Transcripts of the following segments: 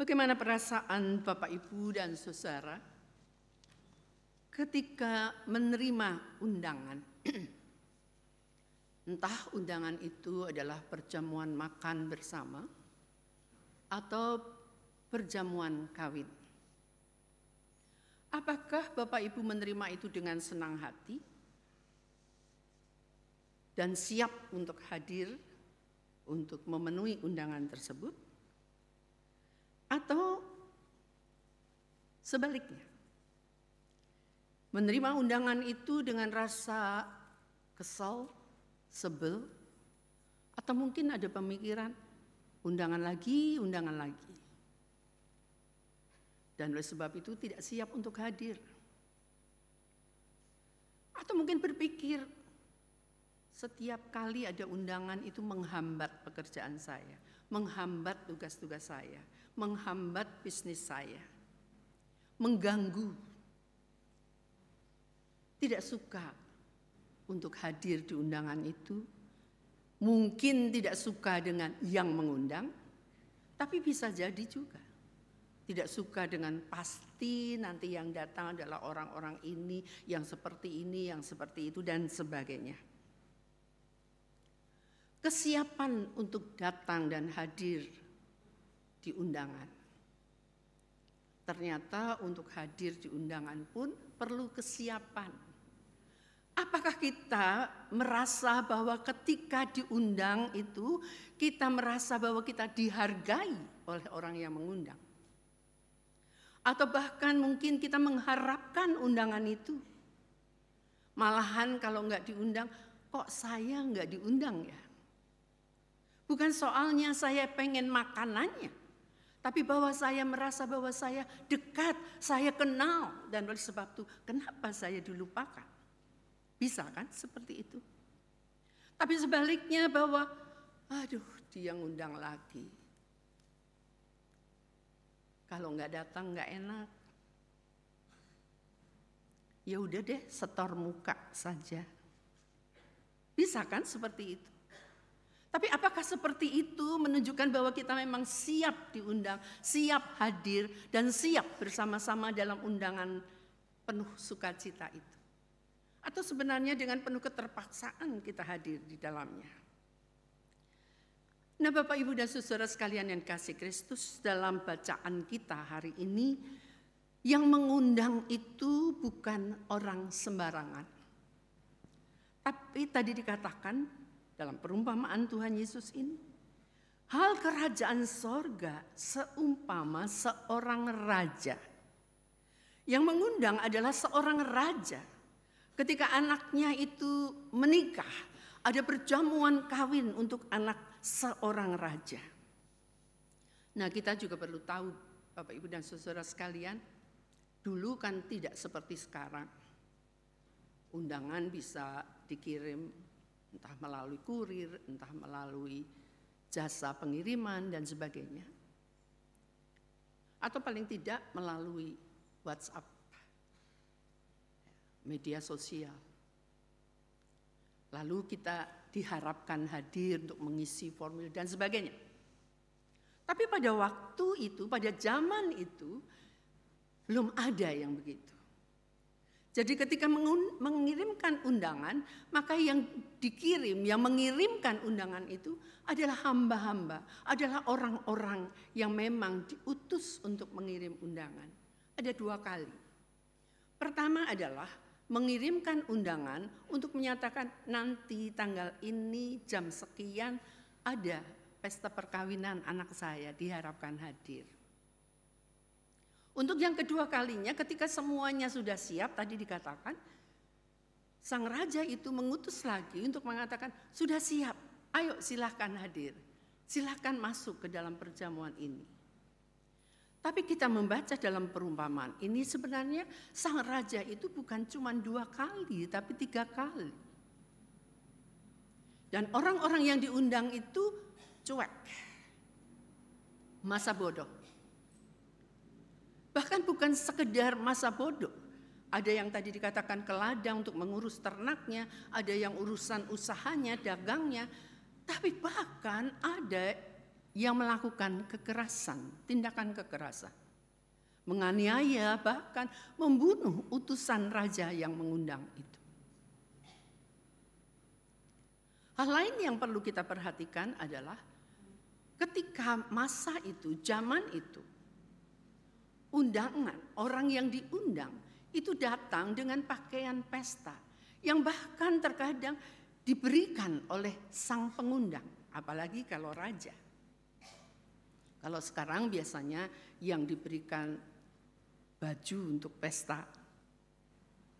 Bagaimana perasaan Bapak, Ibu, dan Saudara ketika menerima undangan? Entah undangan itu adalah perjamuan makan bersama atau perjamuan kawin. Apakah Bapak Ibu menerima itu dengan senang hati dan siap untuk hadir untuk memenuhi undangan tersebut? Atau sebaliknya, menerima undangan itu dengan rasa kesal, sebel, atau mungkin ada pemikiran undangan lagi, dan oleh sebab itu tidak siap untuk hadir. Atau mungkin berpikir setiap kali ada undangan itu menghambat pekerjaan saya, menghambat tugas-tugas saya, menghambat bisnis saya, mengganggu. Tidak suka untuk hadir di undangan itu, mungkin tidak suka dengan yang mengundang, tapi bisa jadi juga tidak suka dengan pasti nanti yang datang adalah orang-orang ini, yang seperti ini, yang seperti itu, dan sebagainya. Kesiapan untuk datang dan hadir di undangan. Ternyata untuk hadir di undangan pun perlu kesiapan. Apakah kita merasa bahwa ketika diundang itu kita merasa bahwa kita dihargai oleh orang yang mengundang? Atau bahkan mungkin kita mengharapkan undangan itu. Malahan kalau enggak diundang, kok saya enggak diundang ya? Bukan soalnya saya pengen makanannya, tapi bahwa saya merasa bahwa saya dekat, saya kenal, dan oleh sebab itu kenapa saya dilupakan? Bisa kan seperti itu? Tapi sebaliknya bahwa, aduh dia ngundang lagi. Kalau nggak datang nggak enak. Ya udah deh, setor muka saja. Bisa kan seperti itu? Tapi apakah seperti itu menunjukkan bahwa kita memang siap diundang, siap hadir, dan siap bersama-sama dalam undangan penuh sukacita itu? Atau sebenarnya dengan penuh keterpaksaan kita hadir di dalamnya? Nah, Bapak, Ibu, dan saudara sekalian yang kasih Kristus, dalam bacaan kita hari ini, yang mengundang itu bukan orang sembarangan. Tapi tadi dikatakan dalam perumpamaan Tuhan Yesus ini, hal kerajaan sorga seumpama seorang raja. Yang mengundang adalah seorang raja. Ketika anaknya itu menikah, ada perjamuan kawin untuk anak seorang raja. Nah, kita juga perlu tahu, Bapak, Ibu, dan saudara sekalian, dulu kan tidak seperti sekarang. Undangan bisa dikirim entah melalui kurir, entah melalui jasa pengiriman dan sebagainya. Atau paling tidak melalui WhatsApp, media sosial. Lalu kita diharapkan hadir untuk mengisi formulir dan sebagainya. Tapi pada waktu itu, pada zaman itu, belum ada yang begitu. Jadi ketika mengirimkan undangan, maka yang dikirim, yang mengirimkan undangan itu adalah hamba-hamba, adalah orang-orang yang memang diutus untuk mengirim undangan. Ada 2 kali. Pertama adalah mengirimkan undangan untuk menyatakan nanti tanggal ini jam sekian ada pesta perkawinan anak saya, diharapkan hadir. Untuk yang kedua kalinya ketika semuanya sudah siap, tadi dikatakan sang raja itu mengutus lagi untuk mengatakan sudah siap, ayo silahkan hadir, silahkan masuk ke dalam perjamuan ini. Tapi kita membaca dalam perumpamaan ini sebenarnya sang raja itu bukan cuma 2 kali, tapi 3 kali. Dan orang-orang yang diundang itu cuek, masa bodoh. Bahkan bukan sekedar masa bodoh. Ada yang tadi dikatakan ke ladang untuk mengurus ternaknya, ada yang urusan usahanya, dagangnya. Tapi bahkan ada yang melakukan kekerasan, tindakan kekerasan, menganiaya, bahkan membunuh utusan raja yang mengundang itu. Hal lain yang perlu kita perhatikan adalah ketika masa itu, zaman itu, undangan, orang yang diundang itu datang dengan pakaian pesta yang bahkan terkadang diberikan oleh sang pengundang, apalagi kalau raja. Kalau sekarang biasanya yang diberikan baju untuk pesta,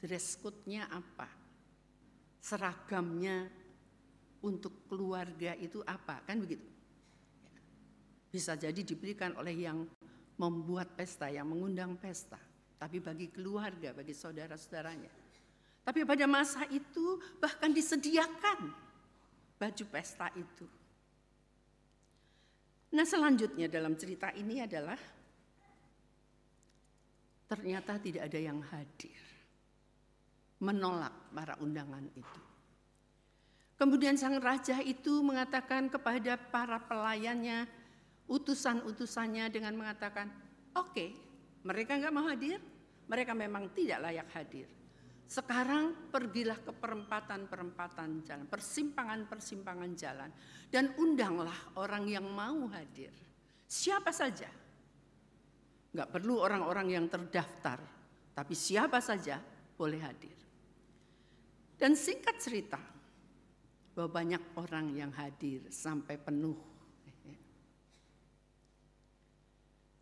dress code-nya apa? Seragamnya untuk keluarga itu apa? Kan begitu. Bisa jadi diberikan oleh yang membuat pesta, yang mengundang pesta. Tapi bagi keluarga, bagi saudara-saudaranya. Tapi pada masa itu bahkan disediakan baju pesta itu. Nah, selanjutnya dalam cerita ini adalah ternyata tidak ada yang hadir, menolak para undangan itu. Kemudian sang raja itu mengatakan kepada para pelayannya, utusan-utusannya dengan mengatakan, oke, mereka enggak mau hadir, mereka memang tidak layak hadir. Sekarang pergilah ke perempatan-perempatan jalan, persimpangan-persimpangan jalan, dan undanglah orang yang mau hadir. Siapa saja. Enggak perlu orang-orang yang terdaftar, tapi siapa saja boleh hadir. Dan singkat cerita, bahwa banyak orang yang hadir sampai penuh.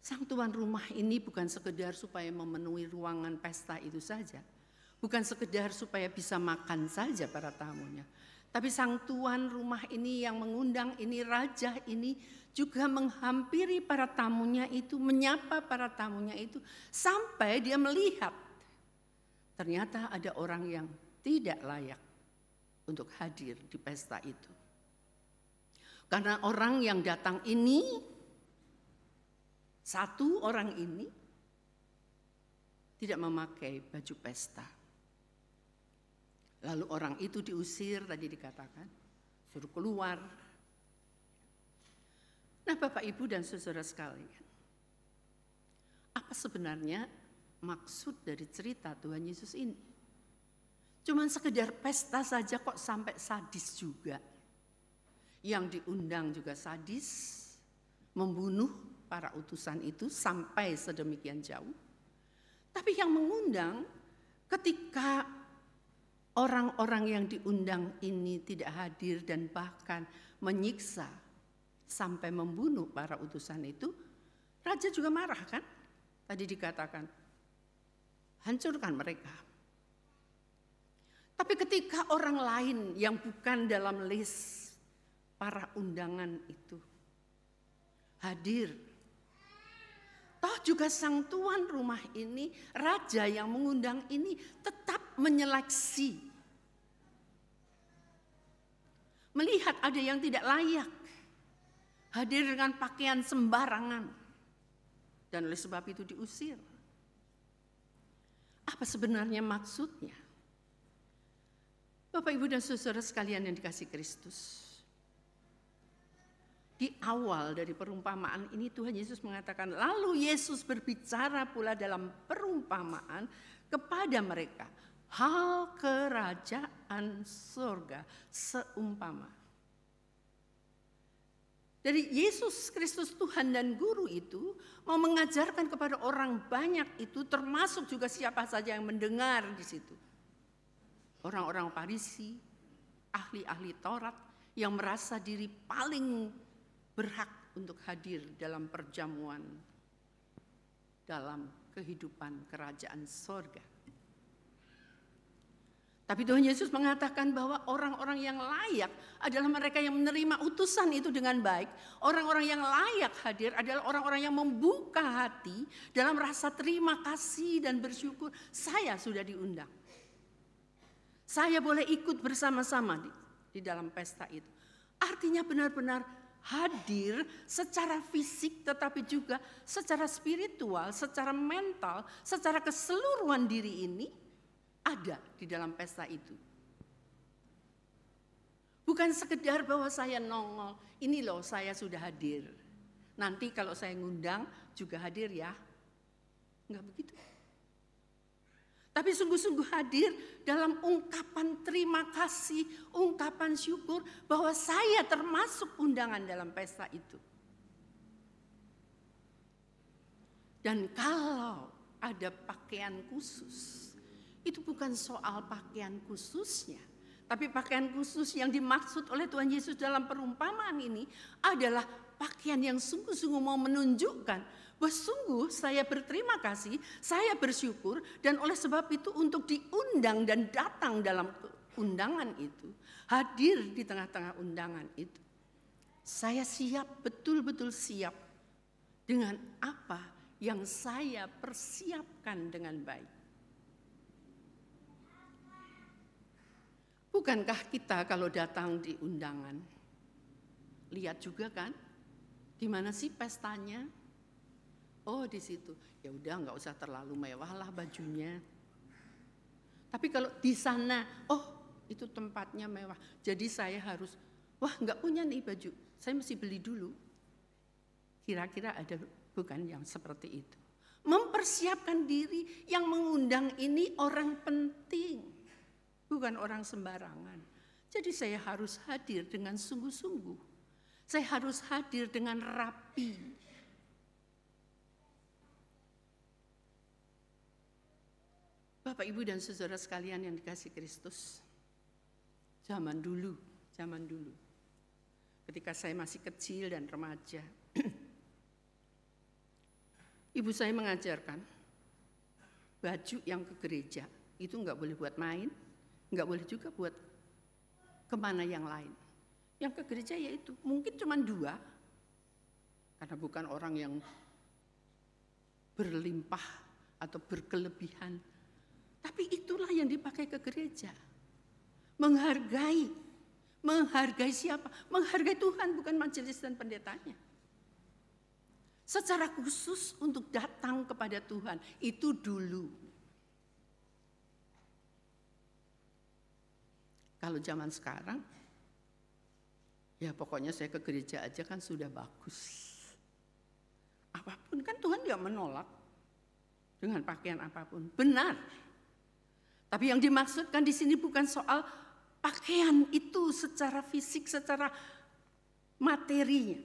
Sang tuan rumah ini bukan sekedar supaya memenuhi ruangan pesta itu saja. Bukan sekedar supaya bisa makan saja para tamunya. Tapi sang tuan rumah ini yang mengundang ini, raja ini juga menghampiri para tamunya itu, menyapa para tamunya itu. Sampai dia melihat ternyata ada orang yang tidak layak untuk hadir di pesta itu. Karena orang yang datang ini, satu orang ini tidak memakai baju pesta. Lalu orang itu diusir, tadi dikatakan, suruh keluar. Nah, Bapak, Ibu, dan saudara sekalian, apa sebenarnya maksud dari cerita Tuhan Yesus ini? Cuman sekedar pesta saja kok sampai sadis juga. Yang diundang juga sadis, membunuh para utusan itu sampai sedemikian jauh. Tapi yang mengundang ketika orang-orang yang diundang ini tidak hadir dan bahkan menyiksa sampai membunuh para utusan itu, raja juga marah kan? Tadi dikatakan, hancurkan mereka. Tapi ketika orang lain yang bukan dalam list para undangan itu hadir, toh juga sang tuan rumah ini, raja yang mengundang ini tetap menyeleksi. Melihat ada yang tidak layak, hadir dengan pakaian sembarangan, dan oleh sebab itu diusir. Apa sebenarnya maksudnya? Bapak, Ibu, dan saudara sekalian yang dikasihi Kristus. Di awal dari perumpamaan ini Tuhan Yesus mengatakan, lalu Yesus berbicara pula dalam perumpamaan kepada mereka. Hal kerajaan surga seumpama. Dari Yesus Kristus Tuhan dan Guru itu mau mengajarkan kepada orang banyak itu, termasuk juga siapa saja yang mendengar di situ. Orang-orang Farisi, ahli-ahli Taurat yang merasa diri paling berhak untuk hadir dalam perjamuan dalam kehidupan kerajaan surga. Tapi Tuhan Yesus mengatakan bahwa orang-orang yang layak adalah mereka yang menerima utusan itu dengan baik. Orang-orang yang layak hadir adalah orang-orang yang membuka hati dalam rasa terima kasih dan bersyukur. Saya sudah diundang. Saya boleh ikut bersama-sama di dalam pesta itu. Artinya benar-benar hadir secara fisik tetapi juga secara spiritual, secara mental, secara keseluruhan diri ini ada di dalam pesta itu. Bukan sekedar bahwa saya nongol, ini loh saya sudah hadir. nanti kalau saya ngundang juga hadir ya. Enggak begitu. Tapi sungguh-sungguh hadir dalam ungkapan terima kasih, ungkapan syukur bahwa saya termasuk undangan dalam pesta itu. Dan kalau ada pakaian khusus, itu bukan soal pakaian khususnya, tapi pakaian khusus yang dimaksud oleh Tuhan Yesus dalam perumpamaan ini adalah pakaian yang sungguh-sungguh mau menunjukkan bahwa sungguh saya berterima kasih, saya bersyukur, dan oleh sebab itu untuk diundang dan datang dalam undangan itu, hadir di tengah-tengah undangan itu. Saya siap, betul-betul siap dengan apa yang saya persiapkan dengan baik. Bukankah kita kalau datang di undangan, lihat juga kan, di mana sih pestanya? Oh di situ, ya udah nggak usah terlalu mewah lah bajunya. Tapi kalau di sana, oh itu tempatnya mewah, jadi saya harus, wah nggak punya nih baju, saya mesti beli dulu. Kira-kira ada bukan yang seperti itu? Mempersiapkan diri, yang mengundang ini orang penting, bukan orang sembarangan. Jadi saya harus hadir dengan sungguh-sungguh, saya harus hadir dengan rapi. Bapak, Ibu, dan saudara sekalian yang dikasihi Kristus, zaman dulu, ketika saya masih kecil dan remaja, ibu saya mengajarkan baju yang ke gereja itu nggak boleh buat main, nggak boleh juga buat kemana yang lain. Yang ke gereja yaitu mungkin cuma 2, karena bukan orang yang berlimpah atau berkelebihan. Tapi itulah yang dipakai ke gereja. Menghargai siapa? Menghargai Tuhan, bukan majelis dan pendetanya. Secara khusus untuk datang kepada Tuhan, itu dulu. Kalau zaman sekarang, ya pokoknya saya ke gereja aja kan sudah bagus. Apapun kan Tuhan nggak menolak dengan pakaian apapun, benar. Tapi yang dimaksudkan di sini bukan soal pakaian itu secara fisik, secara materinya.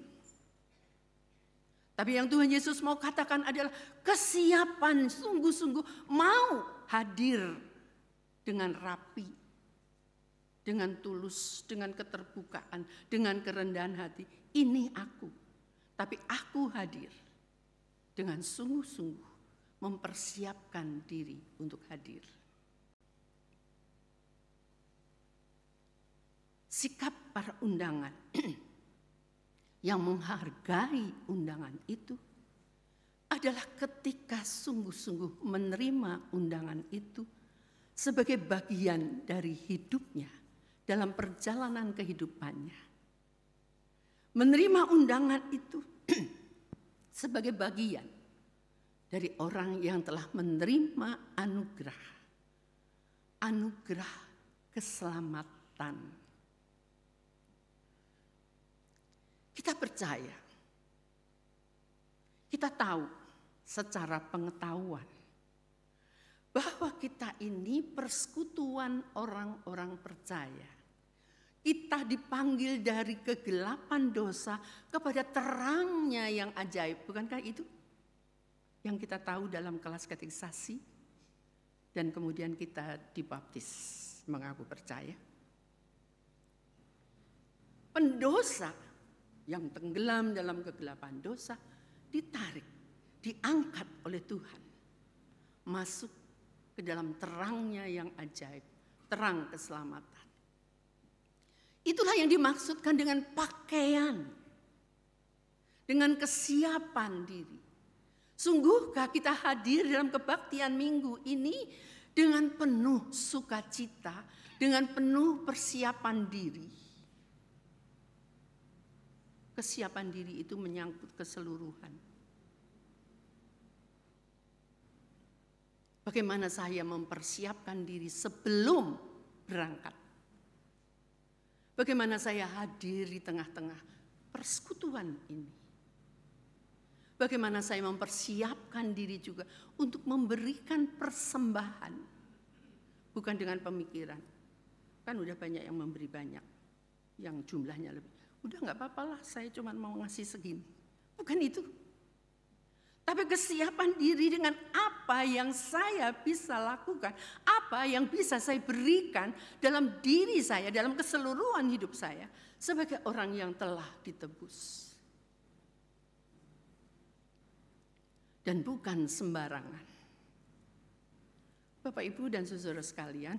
Tapi yang Tuhan Yesus mau katakan adalah kesiapan, sungguh-sungguh mau hadir dengan rapi, dengan tulus, dengan keterbukaan, dengan kerendahan hati. Ini aku, tapi aku hadir dengan sungguh-sungguh mempersiapkan diri untuk hadir. Sikap para undangan yang menghargai undangan itu adalah ketika sungguh-sungguh menerima undangan itu sebagai bagian dari hidupnya dalam perjalanan kehidupannya. Menerima undangan itu sebagai bagian dari orang yang telah menerima anugerah keselamatan. Kita percaya, kita tahu secara pengetahuan bahwa kita ini persekutuan orang-orang percaya. Kita dipanggil dari kegelapan dosa kepada terangnya yang ajaib. Bukankah itu yang kita tahu dalam kelas katekisasi? Dan kemudian kita dibaptis, mengaku percaya. Pendosa yang tenggelam dalam kegelapan dosa ditarik, diangkat oleh Tuhan, masuk ke dalam terangnya yang ajaib, terang keselamatan. Itulah yang dimaksudkan dengan pakaian, dengan kesiapan diri. Sungguhkah kita hadir dalam kebaktian minggu ini dengan penuh sukacita, dengan penuh persiapan diri? Kesiapan diri itu menyangkut keseluruhan. Bagaimana saya mempersiapkan diri sebelum berangkat? Bagaimana saya hadir di tengah-tengah persekutuan ini? Bagaimana saya mempersiapkan diri juga untuk memberikan persembahan. Bukan dengan pemikiran. Kan udah banyak yang memberi banyak. Yang jumlahnya lebih. Udah gak apa-apa lah, saya cuma mau ngasih segini. Bukan itu. Tapi kesiapan diri dengan apa yang saya bisa lakukan. Apa yang bisa saya berikan dalam diri saya, dalam keseluruhan hidup saya. Sebagai orang yang telah ditebus. Dan bukan sembarangan. Bapak, Ibu, dan saudara sekalian,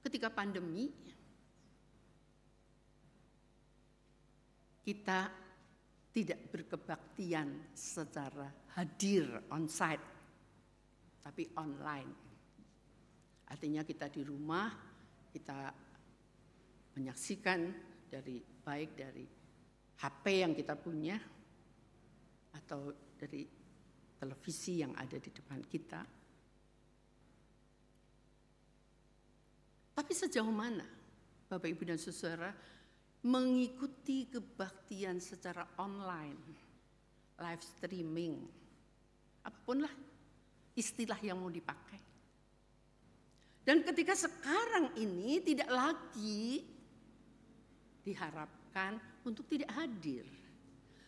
ketika pandemi, kita tidak berkebaktian secara hadir on-site, tapi online. Artinya kita di rumah, kita menyaksikan baik dari HP yang kita punya, atau dari televisi yang ada di depan kita. Tapi sejauh mana Bapak, Ibu, dan saudara mengikuti kebaktian secara online, live streaming, apapun lah istilah yang mau dipakai. Dan ketika sekarang ini tidak lagi diharapkan untuk tidak hadir.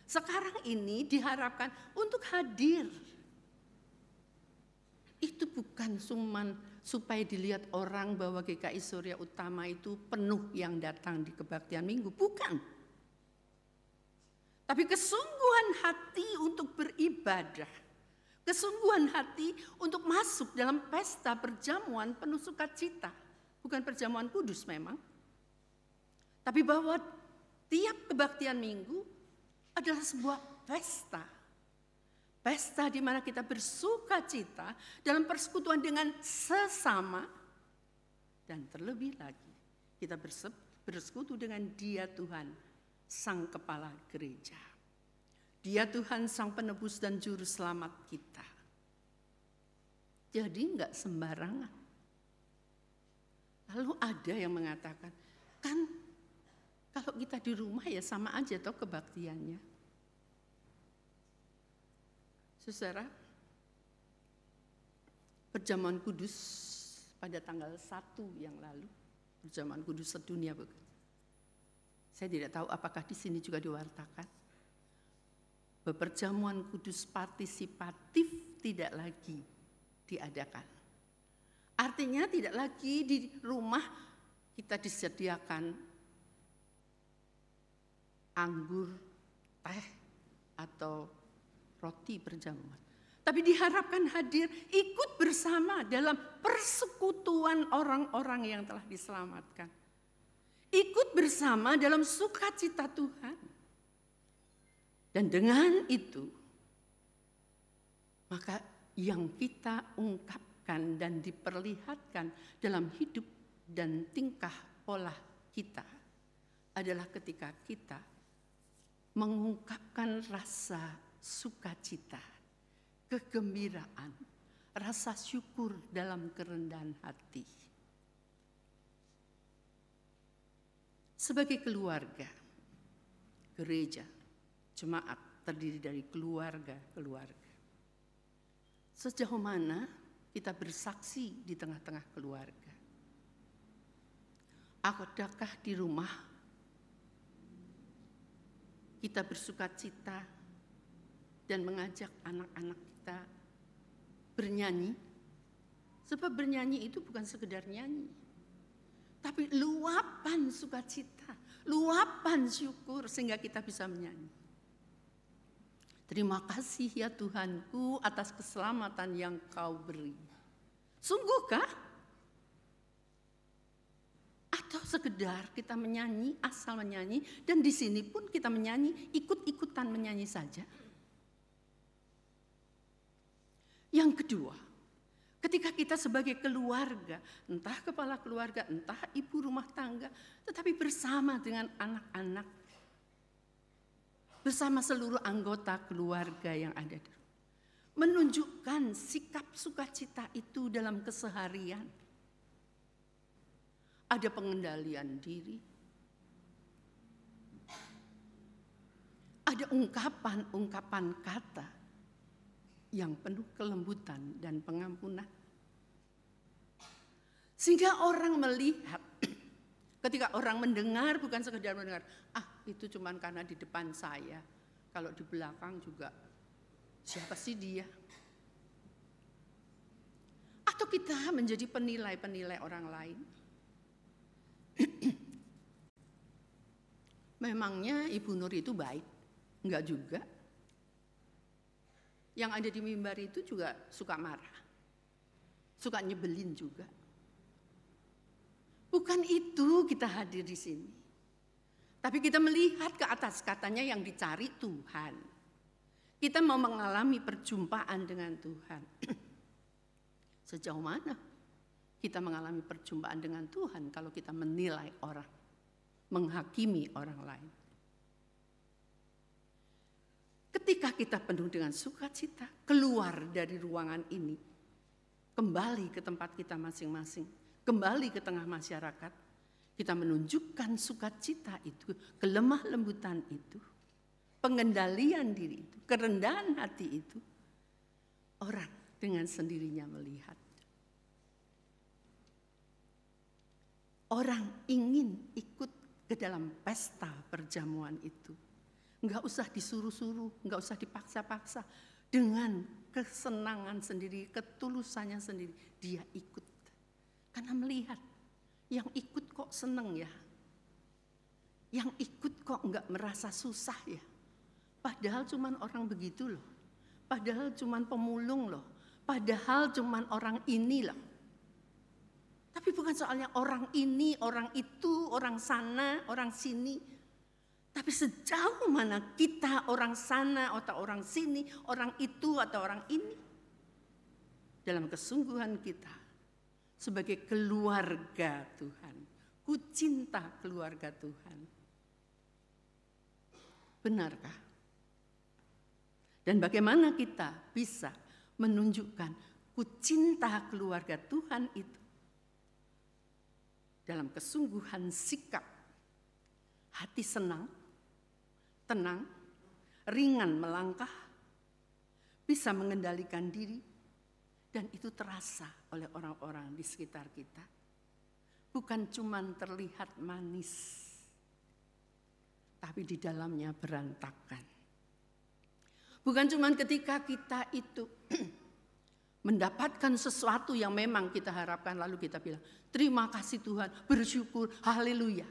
Sekarang ini diharapkan untuk hadir. Itu bukan cuma supaya dilihat orang bahwa GKI Surya Utama itu penuh yang datang di kebaktian minggu. Bukan. Tapi kesungguhan hati untuk beribadah. Kesungguhan hati untuk masuk dalam pesta perjamuan penuh sukacita. Bukan perjamuan kudus memang. Tapi bahwa tiap kebaktian minggu adalah sebuah pesta. Pesta di mana kita bersuka cita dalam persekutuan dengan sesama. Dan terlebih lagi kita bersekutu dengan Dia Tuhan, Sang Kepala Gereja. Dia Tuhan, Sang Penebus dan Juru Selamat kita. Jadi enggak sembarangan. Lalu ada yang mengatakan, kan kalau kita di rumah ya sama aja toh kebaktiannya. Saudara, perjamuan kudus pada tanggal 1 yang lalu, perjamuan kudus sedunia bukan. Saya tidak tahu apakah di sini juga diwartakan. Perjamuan kudus partisipatif tidak lagi diadakan. Artinya tidak lagi di rumah kita disediakan anggur, teh, atau roti perjamuan. Tapi diharapkan hadir ikut bersama dalam persekutuan orang-orang yang telah diselamatkan. Ikut bersama dalam sukacita Tuhan. Dan dengan itu, maka yang kita ungkapkan dan diperlihatkan dalam hidup dan tingkah pola kita adalah ketika kita mengungkapkan rasa sukacita, kegembiraan, rasa syukur dalam kerendahan hati. Sebagai keluarga, gereja, jemaat terdiri dari keluarga-keluarga. Sejauh mana kita bersaksi di tengah-tengah keluarga? Adakah di rumah kita bersukacita dan mengajak anak-anak kita bernyanyi? Sebab bernyanyi itu bukan sekedar nyanyi, tapi luapan sukacita, luapan syukur sehingga kita bisa menyanyi. Terima kasih ya Tuhanku atas keselamatan yang Kau beri. Sungguhkah? Atau sekedar kita menyanyi, asal menyanyi, dan di sini pun kita menyanyi, ikut-ikutan menyanyi saja. Yang kedua, ketika kita sebagai keluarga, entah kepala keluarga, entah ibu rumah tangga, tetapi bersama dengan anak-anak, bersama seluruh anggota keluarga yang ada di rumah, menunjukkan sikap sukacita itu dalam keseharian. Ada pengendalian diri, ada ungkapan-ungkapan kata yang penuh kelembutan dan pengampunan. Sehingga orang melihat, ketika orang mendengar bukan sekedar mendengar, itu cuman karena di depan saya, kalau di belakang juga siapa sih dia? Atau kita menjadi penilai-penilai orang lain. Memangnya Ibu Nur itu baik? Enggak juga. Yang ada di mimbar itu juga suka marah. Suka nyebelin juga. Bukan itu kita hadir di sini. Tapi kita melihat ke atas, katanya yang dicari Tuhan. Kita mau mengalami perjumpaan dengan Tuhan. Sejauh mana kita mengalami perjumpaan dengan Tuhan kalau kita menilai orang, menghakimi orang lain? Ketika kita penuh dengan sukacita, keluar dari ruangan ini, kembali ke tempat kita masing-masing, kembali ke tengah masyarakat, kita menunjukkan sukacita itu, kelemah lembutan itu, pengendalian diri itu, kerendahan hati itu, orang dengan sendirinya melihat. Orang ingin ikut ke dalam pesta perjamuan itu. Enggak usah disuruh-suruh, enggak usah dipaksa-paksa. Dengan kesenangan sendiri, ketulusannya sendiri, dia ikut. Karena melihat, yang ikut kok seneng ya. Yang ikut kok enggak merasa susah ya. Padahal cuman orang begitu loh. Padahal cuman pemulung loh. Padahal cuman orang ini loh. Tapi bukan soalnya orang ini, orang itu, orang sana, orang sini. Tapi sejauh mana kita orang sana atau orang sini, orang itu atau orang ini. Dalam kesungguhan kita sebagai keluarga Tuhan. Ku cinta keluarga Tuhan. Benarkah? Dan bagaimana kita bisa menunjukkan ku cinta keluarga Tuhan itu? Dalam kesungguhan sikap, hati senang, tenang, ringan melangkah, bisa mengendalikan diri, dan itu terasa oleh orang-orang di sekitar kita. Bukan cuma terlihat manis, tapi di dalamnya berantakan. Bukan cuma ketika kita itu mendapatkan sesuatu yang memang kita harapkan, lalu kita bilang, terima kasih Tuhan, bersyukur, haleluya.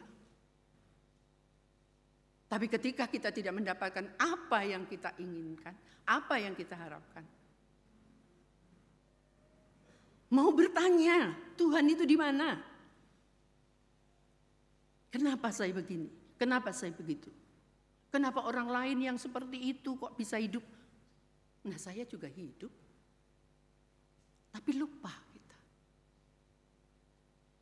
Tapi ketika kita tidak mendapatkan apa yang kita inginkan, apa yang kita harapkan, mau bertanya, Tuhan itu di mana? Kenapa saya begini? Kenapa saya begitu? Kenapa orang lain yang seperti itu kok bisa hidup? Nah, saya juga hidup. Tapi lupa kita.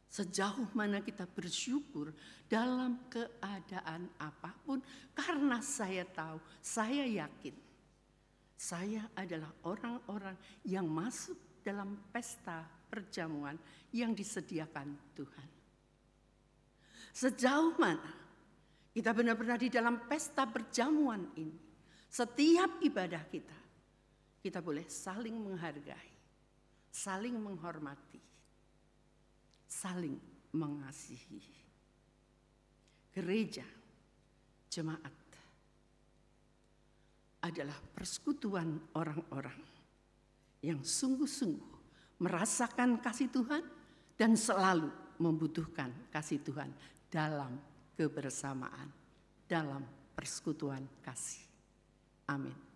Sejauh mana kita bersyukur dalam keadaan apapun, karena saya tahu, saya yakin, saya adalah orang-orang yang masuk dalam pesta perjamuan yang disediakan Tuhan. Sejauh mana kita benar-benar di dalam pesta perjamuan ini, setiap ibadah kita boleh saling menghargai, saling menghormati, saling mengasihi. Gereja, jemaat adalah persekutuan orang-orang yang sungguh-sungguh merasakan kasih Tuhan dan selalu membutuhkan kasih Tuhan dalam kebersamaan, dalam persekutuan kasih. Amin.